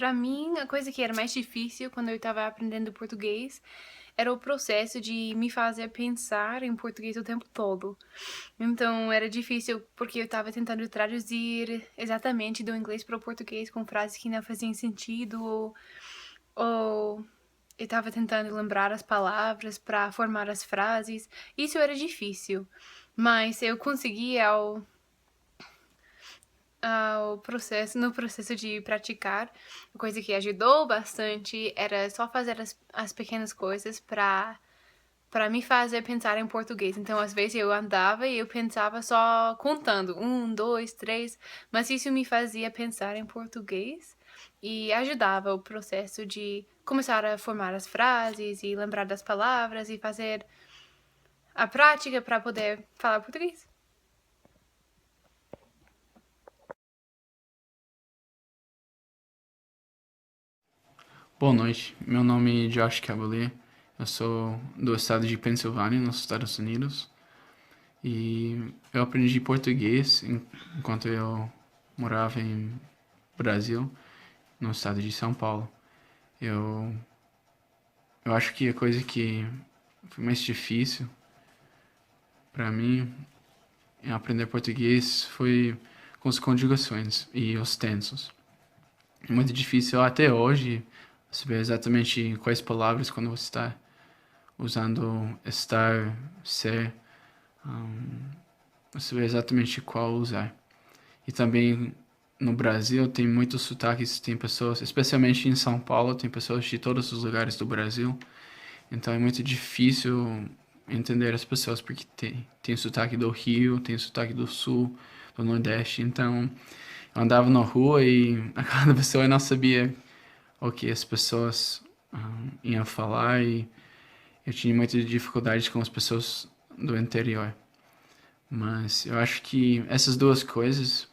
Para mim, a coisa que era mais difícil quando eu estava aprendendo português era o processo de me fazer pensar em português o tempo todo. Então, era difícil porque eu estava tentando traduzir exatamente do inglês para o português com frases que não faziam sentido, ou eu estava tentando lembrar as palavras para formar as frases. Isso era difícil, mas eu consegui no processo de praticar, a coisa que ajudou bastante era só fazer as pequenas coisas para me fazer pensar em português. Então, às vezes eu andava e eu pensava só contando, um, dois, três, mas isso me fazia pensar em português e ajudava o processo de começar a formar as frases e lembrar das palavras e fazer a prática para poder falar português. Boa noite, meu nome é Josh Cavalier, eu sou do estado de Pensilvânia, nos Estados Unidos, e eu aprendi português enquanto eu morava em Brasil, no estado de São Paulo. Eu, eu acho que a coisa que foi mais difícil para mim em aprender português foi com as conjugações e os tensos. É muito difícil até hoje saber exatamente quais palavras quando você está usando estar, ser, você vê exatamente qual usar. E também no Brasil tem muitos sotaques, tem pessoas, especialmente em São Paulo, tem pessoas de todos os lugares do Brasil, então é muito difícil entender as pessoas, porque tem sotaque do Rio, tem sotaque do Sul, do Nordeste, então eu andava na rua e a cada pessoa eu não sabia o que as pessoas iam falar e eu tinha muita dificuldade com as pessoas do interior. Mas eu acho que essas duas coisas,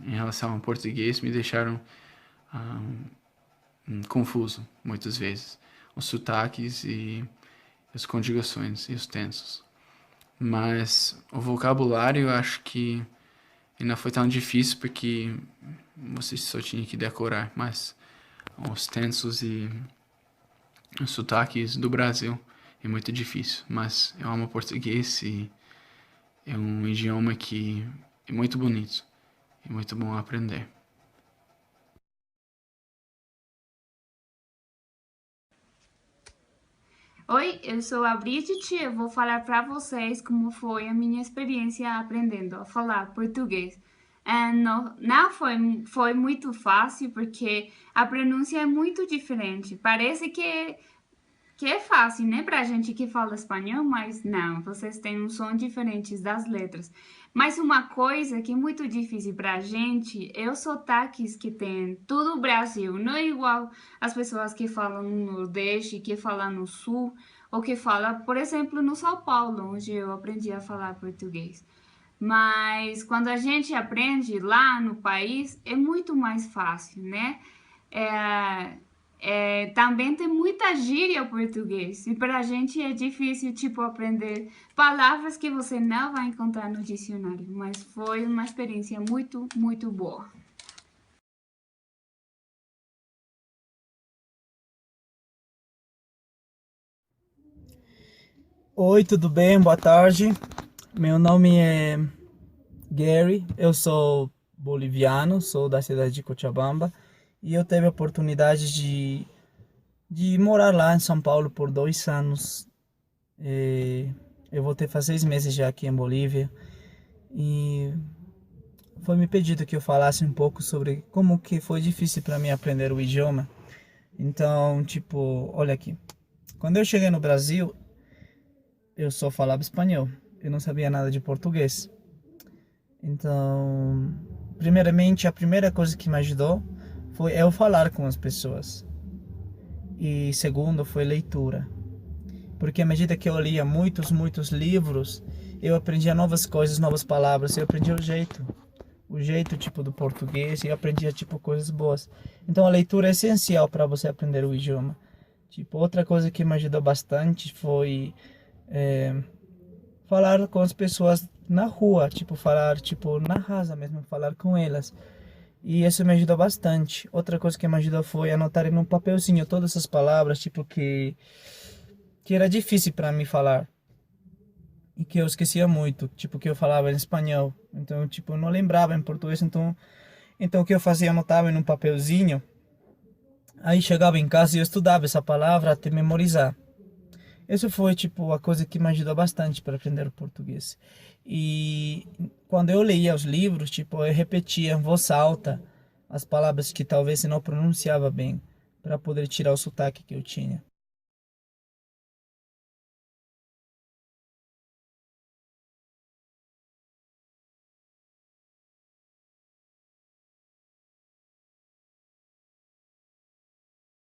em relação ao português, me deixaram confuso, muitas vezes. Os sotaques e as conjugações e os tensos. Mas o vocabulário eu acho que não foi tão difícil porque você só tinha que decorar. Mas os tensos e os sotaques do Brasil é muito difícil. Mas eu amo português e é um idioma que é muito bonito e muito bom aprender. Oi, eu sou a Bridget e eu vou falar para vocês como foi a minha experiência aprendendo a falar português. Não foi muito fácil porque a pronúncia é muito diferente. Parece que é fácil, né, pra gente que fala espanhol, mas não, vocês têm um som diferente das letras. Mas uma coisa que é muito difícil pra gente é os sotaques que tem todo o Brasil, não é igual as pessoas que falam no Nordeste, que falam no Sul, ou que falam, por exemplo, no São Paulo, onde eu aprendi a falar português. Mas quando a gente aprende lá no país, é muito mais fácil, né? É, também tem muita gíria português e para a gente é difícil, tipo, aprender palavras que você não vai encontrar no dicionário, mas foi uma experiência muito, muito boa. Oi, tudo bem? Boa tarde. Meu nome é Gary, eu sou boliviano, sou da cidade de Cochabamba e eu tive a oportunidade de morar lá em São Paulo por 2 anos. Eu voltei faz 6 meses já aqui em Bolívia e foi me pedido que eu falasse um pouco sobre como que foi difícil para mim aprender o idioma. Então, tipo, olha aqui. Quando eu cheguei no Brasil, eu só falava espanhol. Eu não sabia nada de português. Então, primeiramente, a primeira coisa que me ajudou foi eu falar com as pessoas. E segundo, foi leitura. Porque à medida que eu lia muitos livros, eu aprendia novas coisas, novas palavras, eu aprendia o jeito tipo do português e eu aprendia tipo coisas boas. Então a leitura é essencial para você aprender o idioma. Tipo, outra coisa que me ajudou bastante foi falar com as pessoas na rua, tipo falar tipo na rasa mesmo, falar com elas. E isso me ajudou bastante. Outra coisa que me ajudou foi anotar em um papelzinho todas essas palavras, tipo, que era difícil para mim falar. E que eu esquecia muito, tipo, que eu falava em espanhol. Então, tipo, eu não lembrava em português, então o que eu fazia, eu anotava em um papelzinho. Aí chegava em casa e eu estudava essa palavra até memorizar. Isso foi, tipo, a coisa que me ajudou bastante para aprender o português. E quando eu lia os livros, tipo, eu repetia em voz alta as palavras que talvez eu não pronunciava bem, para poder tirar o sotaque que eu tinha.